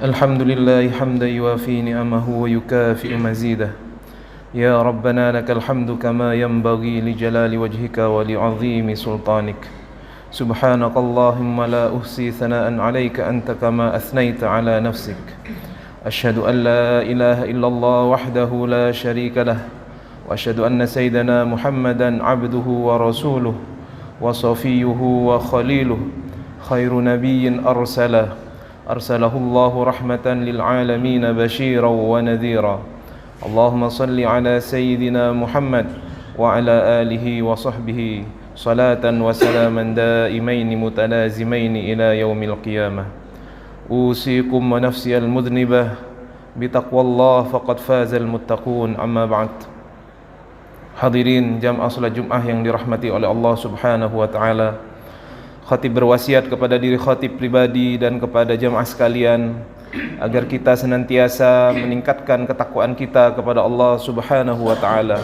الحمد لله حمدا يوافي نعمه ويكافئ مزيده يا ربنا لك الحمد كما ينبغي لجلال وجهك ولعظيم سلطانك سبحانك اللهم لا أحصي ثناء عليك أنت كما أثنيت على نفسك أشهد أن لا إله إلا الله وحده لا شريك له وأشهد أن سيدنا محمدا عبده ورسوله وصفيه وخليله خير نبي أرسله الله رحمة للعالمين بشيرا ونذيرا اللهم صل على سيدنا محمد وعلى آله وصحبه صلاة وسلاما دائمين متلازمين إلى يوم القيامة أوصيكم ونفسي المذنبة بتقوى الله فقد فاز المتقون أما بعد. Hadirin jamaah salat Jumat yang dirahmati oleh Allah Subhanahu wa taala. Khatib berwasiat kepada diri khatib pribadi dan kepada jamaah sekalian agar kita senantiasa meningkatkan ketakwaan kita kepada Allah Subhanahu wa taala.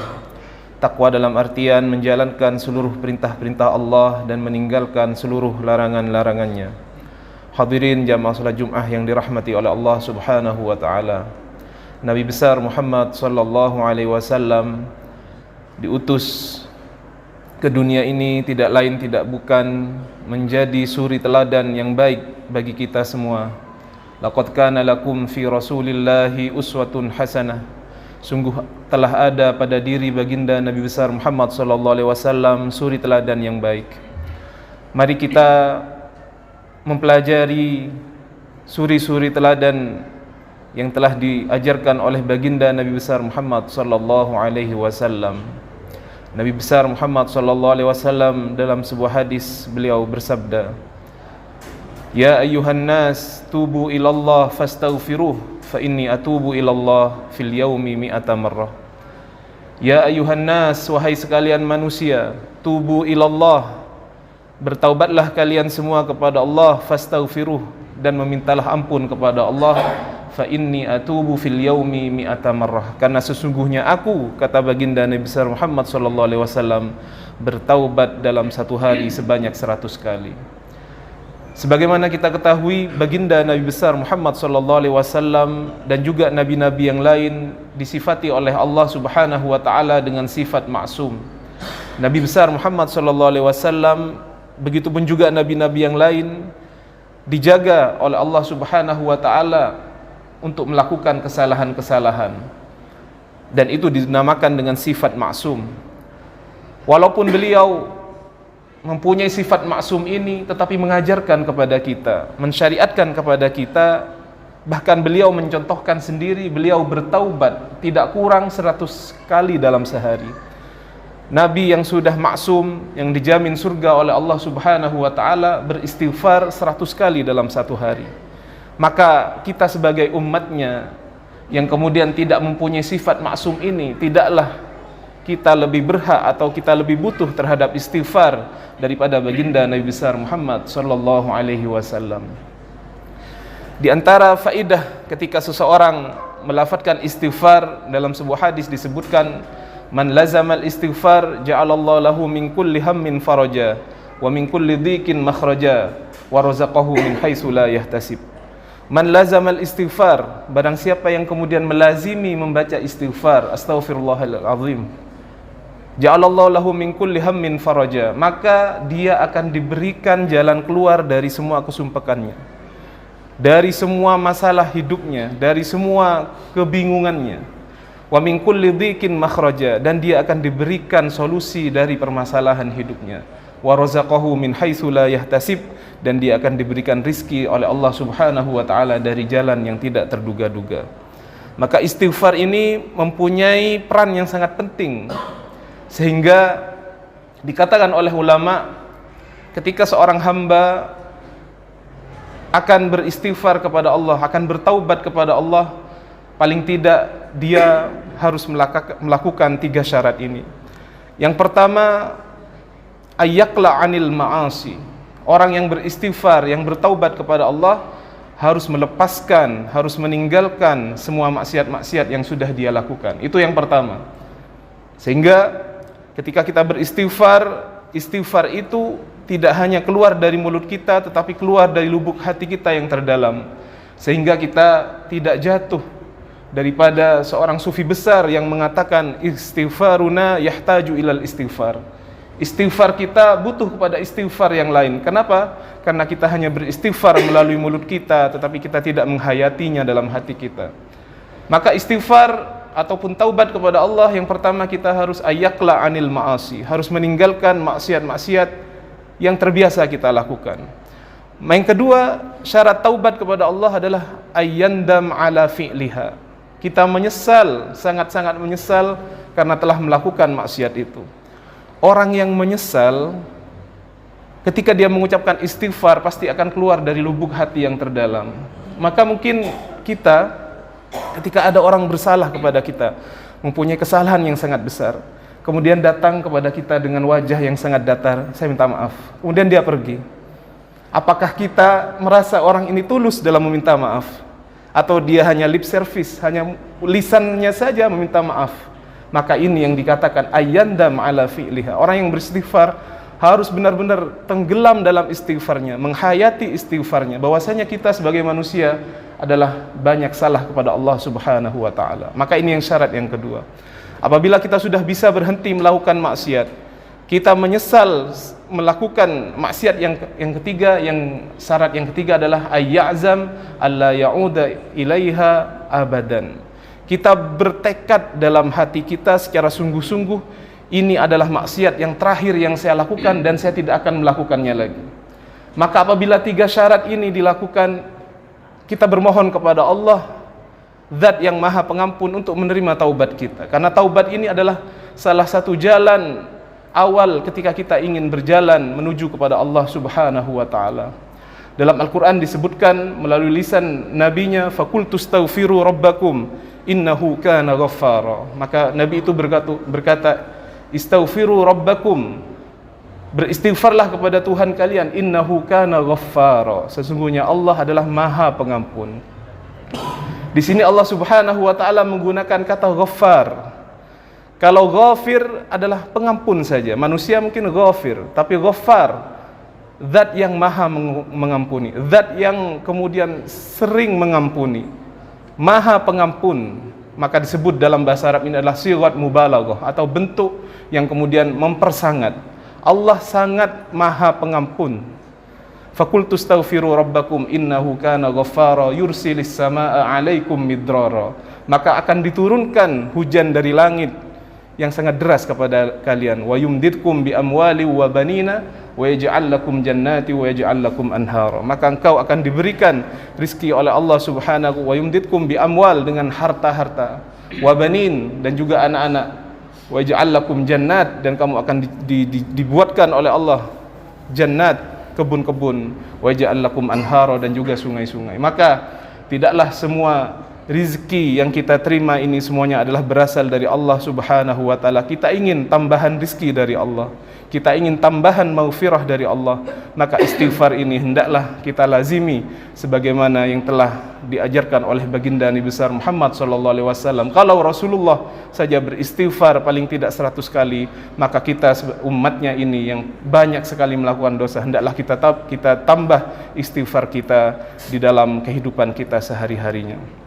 Takwa dalam artian menjalankan seluruh perintah-perintah Allah dan meninggalkan seluruh larangan-larangannya. Hadirin jamaah salat Jumat yang dirahmati oleh Allah Subhanahu wa taala. Nabi besar Muhammad sallallahu alaihi wasallam diutus ke dunia ini tidak lain tidak bukan menjadi suri teladan yang baik bagi kita semua. Laqad kana lakum fi Rasulillahi uswatun hasanah. Sungguh telah ada pada diri baginda Nabi besar Muhammad sallallahu alaihi wasallam suri teladan yang baik. Mari kita mempelajari suri-suri teladan yang telah diajarkan oleh baginda Nabi besar Muhammad sallallahu alaihi wasallam. Nabi besar Muhammad sallallahu alaihi wasallam dalam sebuah hadis beliau bersabda, "Ya ayyuhan nas, tubu ilallah fastaghfiruh, fa inni atubu ilallah fil yaumi mi'ata marrah." Ya ayyuhan nas, wahai sekalian manusia, tubu ilallah, bertaubatlah kalian semua kepada Allah, fastaghfiruh, dan memintalah ampun kepada Allah, fa inni atubu fil yaumi mi'ata marrah, karena sesungguhnya aku, kata baginda Nabi besar Muhammad sallallahu alaihi wasallam, bertaubat dalam satu hari sebanyak 100 kali. Sebagaimana kita ketahui, baginda Nabi besar Muhammad sallallahu alaihi wasallam dan juga nabi-nabi yang lain disifati oleh Allah Subhanahu wa taala dengan sifat maksum. Nabi besar Muhammad sallallahu alaihi wasallam begitupun juga nabi-nabi yang lain dijaga oleh Allah Subhanahu wa taala untuk melakukan kesalahan-kesalahan, dan itu dinamakan dengan sifat maksum. Walaupun beliau mempunyai sifat maksum ini, tetapi mengajarkan kepada kita, mensyariatkan kepada kita, bahkan beliau mencontohkan sendiri, beliau bertaubat tidak kurang 100 kali dalam sehari. Nabi yang sudah maksum, yang dijamin surga oleh Allah Subhanahu wa taala, beristighfar 100 kali dalam satu hari. Maka kita sebagai umatnya yang kemudian tidak mempunyai sifat maksum ini, tidaklah kita lebih berhak atau kita lebih butuh terhadap istighfar daripada baginda Nabi besar Muhammad sallallahu alaihi wasallam. Di antara faedah ketika seseorang melafadzkan istighfar, dalam sebuah hadis disebutkan, man lazamal istighfar ja'alallahu lahu min kulli hammin faraja wa min kulli dhiqin makhraja wa razaqahu min haitsu la yahtasib. Man lazamal istighfar, barang siapa yang kemudian melazimi membaca istighfar, astaghfirullahaladzim, ja'alallahu lahu min kulli hammin faraja, maka dia akan diberikan jalan keluar dari semua kesumpekannya, dari semua masalah hidupnya, dari semua kebingungannya. Wa min kulli dhiqin makhraja, dan dia akan diberikan solusi dari permasalahan hidupnya. Wa razaqahu min haitsu la yahtasib, dan dia akan diberikan rizki oleh Allah Subhanahu wa taala dari jalan yang tidak terduga-duga. Maka istighfar ini mempunyai peran yang sangat penting, sehingga dikatakan oleh ulama, ketika seorang hamba akan beristighfar kepada Allah, akan bertaubat kepada Allah, paling tidak dia harus melakukan 3 syarat ini. Yang pertama, ayyaqla 'anil ma'asi. Orang yang beristighfar, yang bertaubat kepada Allah, harus melepaskan, harus meninggalkan semua maksiat-maksiat yang sudah dia lakukan. Itu yang pertama. Sehingga ketika kita beristighfar, istighfar itu tidak hanya keluar dari mulut kita, tetapi keluar dari lubuk hati kita yang terdalam. sehingga kita tidak jatuh daripada seorang sufi besar yang mengatakan istighfaruna yahtaju ilal istighfar. Istighfar kita butuh kepada istighfar yang lain. Kenapa? Karena kita hanya beristighfar melalui mulut kita, tetapi kita tidak menghayatinya dalam hati kita. Maka istighfar ataupun taubat kepada Allah, yang pertama kita harus ayakla anil ma'asi, harus meninggalkan maksiat-maksiat yang terbiasa kita lakukan. Yang kedua, syarat taubat kepada Allah adalah ayyandam ala fi'liha. Kita menyesal, sangat-sangat menyesal karena telah melakukan maksiat itu. Orang yang menyesal ketika dia mengucapkan istighfar pasti akan keluar dari lubuk hati yang terdalam. Maka mungkin kita ketika ada orang bersalah kepada kita, mempunyai kesalahan yang sangat besar, kemudian datang kepada kita dengan wajah yang sangat datar, saya minta maaf, kemudian dia pergi. Apakah kita merasa orang ini tulus dalam meminta maaf? Atau dia hanya lip service, hanya lisannya saja meminta maaf? Maka ini yang dikatakan ayyandam ala fi'liha. Orang yang beristighfar harus benar-benar tenggelam dalam istighfarnya, menghayati istighfarnya, bahwasanya kita sebagai manusia adalah banyak salah kepada Allah Subhanahu wa taala. Maka ini yang syarat yang kedua. Apabila kita sudah bisa berhenti melakukan maksiat, kita menyesal melakukan maksiat yang ketiga, yang syarat yang ketiga adalah ayyazam alla ya'uda ilaiha abadan. Kita bertekad dalam hati kita secara sungguh-sungguh, ini adalah maksiat yang terakhir yang saya lakukan dan saya tidak akan melakukannya lagi. Maka apabila tiga syarat ini dilakukan, kita bermohon kepada Allah, Zat yang Maha Pengampun, untuk menerima taubat kita. Karena taubat ini adalah salah satu jalan awal ketika kita ingin berjalan menuju kepada Allah Subhanahu wa taala. Dalam Al-Qur'an disebutkan melalui lisan nabinya, faqultu astaghfiru rabbakum innahu kana ghaffara. Maka nabi itu berkata istaghfiru rabbakum, beristighfarlah kepada Tuhan kalian, innahu kana ghaffara, sesungguhnya Allah adalah Maha Pengampun. Di sini Allah Subhanahu wa taala menggunakan kata ghaffar. Kalau ghafir adalah pengampun saja, manusia mungkin ghafir, tapi ghaffar, zat yang maha mengampuni, zat yang kemudian sering mengampuni, Maha Pengampun. Maka disebut dalam bahasa Arab ini adalah sighat mubalaghah, atau bentuk yang kemudian mempersangat. Allah sangat Maha Pengampun. Faqultu astaghfiru rabbakum innahu kana ghaffara yursilis samaa 'alaikum midrara. Maka akan diturunkan hujan dari langit yang sangat deras kepada kalian. Wa yumdidkum bi amwali wa banina wa yaj'al lakum jannati wa yaj'al lakum anhara. Maka engkau akan diberikan rizki oleh Allah Subhanahu wa yumdidkum bi amwal, dengan harta-harta, wa banin, dan juga anak-anak, wa yaj'al lakum jannat, dan kamu akan dibuatkan oleh Allah jannat, kebun-kebun, wa yaj'al lakum anhara, dan juga sungai-sungai. Maka tidaklah semua rizki yang kita terima ini semuanya adalah berasal dari Allah Subhanahu wa taala. Kita ingin tambahan rizki dari Allah, kita ingin tambahan maghfirah dari Allah, maka istighfar ini hendaklah kita lazimi sebagaimana yang telah diajarkan oleh baginda Nabi besar Muhammad sallallahu alaihi wasallam. Kalau Rasulullah saja beristighfar paling tidak 100 kali, maka kita umatnya ini yang banyak sekali melakukan dosa, hendaklah kita tambah istighfar kita di dalam kehidupan kita sehari-harinya.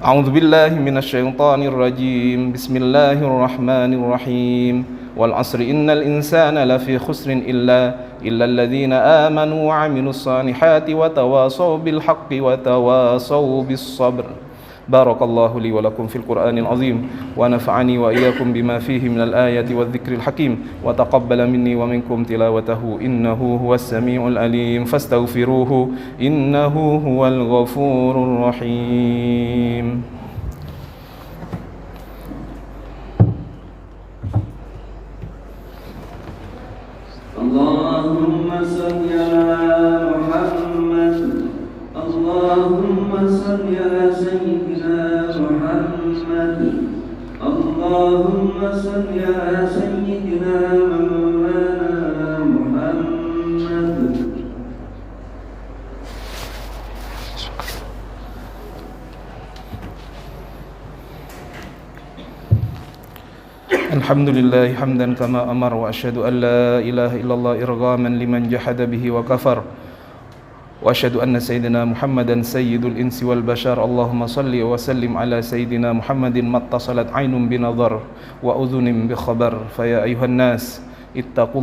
A'udzu billahi minasyaitonir rajim. Bismillahirrahmanirrahim. Wal 'asri innal insana lafi khusrin illa alladziina aamanu wa 'amilus shalihati wa tawashaw bil haqqi wa tawashaw bis sabr. Barakallahu li wa lakum fil Qur'anil azim wa nafa'ani wa iyyakum bima fihi minal ayati wadh-dhikril hakim wa taqabbala minni wa minkum tilawatahu innahu huwas samiul alim fastaghfiruhu innahu huwal ghafurur rahim. Allahumma salli ala Muhammad, Allahumma salli ala Sayyidina Muhammad, Allahumma salli ala Sayyidina Muhammad. Alhamdulillah hamdan kama amar wa asyhadu an la ilaha illallah irghaman liman jahada bihi wa kafar وأشهد أن سيدنا محمدا سيد الإنس والبشر. اللهم صل وسلم على سيدنا محمد ما اتصلت عين بنظر وأذن بخبر. فيا أيها الناس اتقوا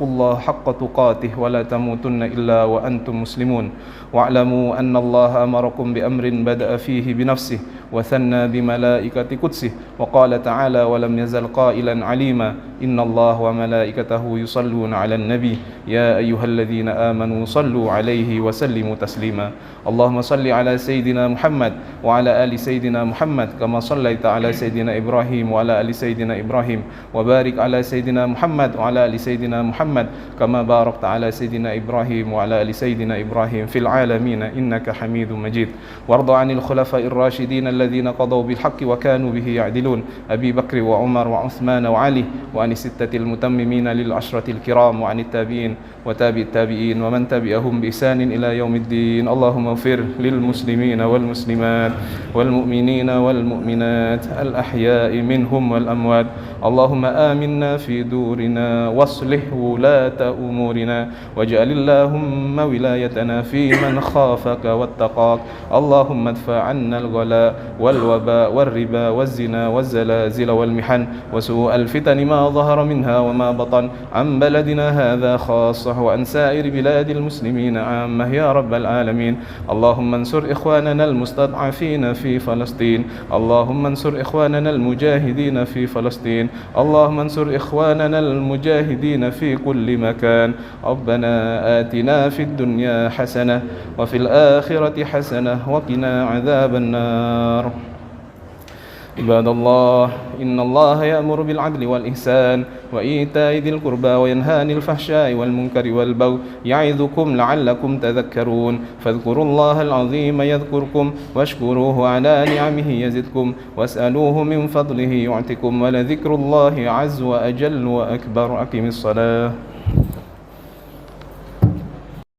الله حق تقاته ولا تموتن إلا وأنتم مسلمون. واعلموا أن الله أمركم بأمر بدأ فيه بنفسه وثنى بملائكة قدسه وقال تعالى ولم يزل قائلا عليما إن الله وملائكته يصلون على النبي يا أيها الذين آمنوا صلوا عليه وسلموا تسليما. اللهم صل على سيدنا محمد وعلى آل سيدنا محمد كما صليت على سيدنا إبراهيم وعلى آل سيدنا إبراهيم وبارك على سيدنا محمد وعلى آل سيدنا محمد كما باركت على سيدنا إبراهيم وعلى آل سيدنا إبراهيم في العالمين إنك حميد مجيد. وارض عن الخلفاء الراشدين الذين قضوا بالحق وكانوا به يعدلون أبي بكر وعمر وعثمان وعلي وعن الستة المتممين للعشرة الكرام وعن التابعين وتابع التابعين ومن تبعهم بإحسان إلى يوم الدين. اللهم اغفر للمسلمين والمسلمات والمؤمنين والمؤمنات الأحياء منهم والأموات. اللهم آمنا في دورنا واصلح ولاة أمورنا واجعل اللهم ولايتنا في من خافك واتقاك. اللهم ادفع عنا الغلاء والوباء والربا والزنا والزلازل والمحن وسوء الفتن ما ظهر منها وما بطن عن بلدنا هذا خاصة وعن سائر بلاد المسلمين عامة يا رب العالمين. اللهم انصر إخواننا المستضعفين في فلسطين. اللهم انصر إخواننا المجاهدين في فلسطين. اللهم انصر إخواننا المجاهدين في كل مكان. ربنا آتنا في الدنيا حسنة وفي الآخرة حسنة وقنا عذاب النار. عباد الله إن الله يأمر بالعدل والإحسان وإيتاء ذي القربى وينهى عن الفحشاء والمنكر والبغي يعظكم لعلكم تذكرون. فاذكروا الله العظيم يذكركم واشكروه على نعمه يزدكم واسألوه من فضله يعطكم ولذكر الله عز وأجل وأكبر. أقم الصلاة.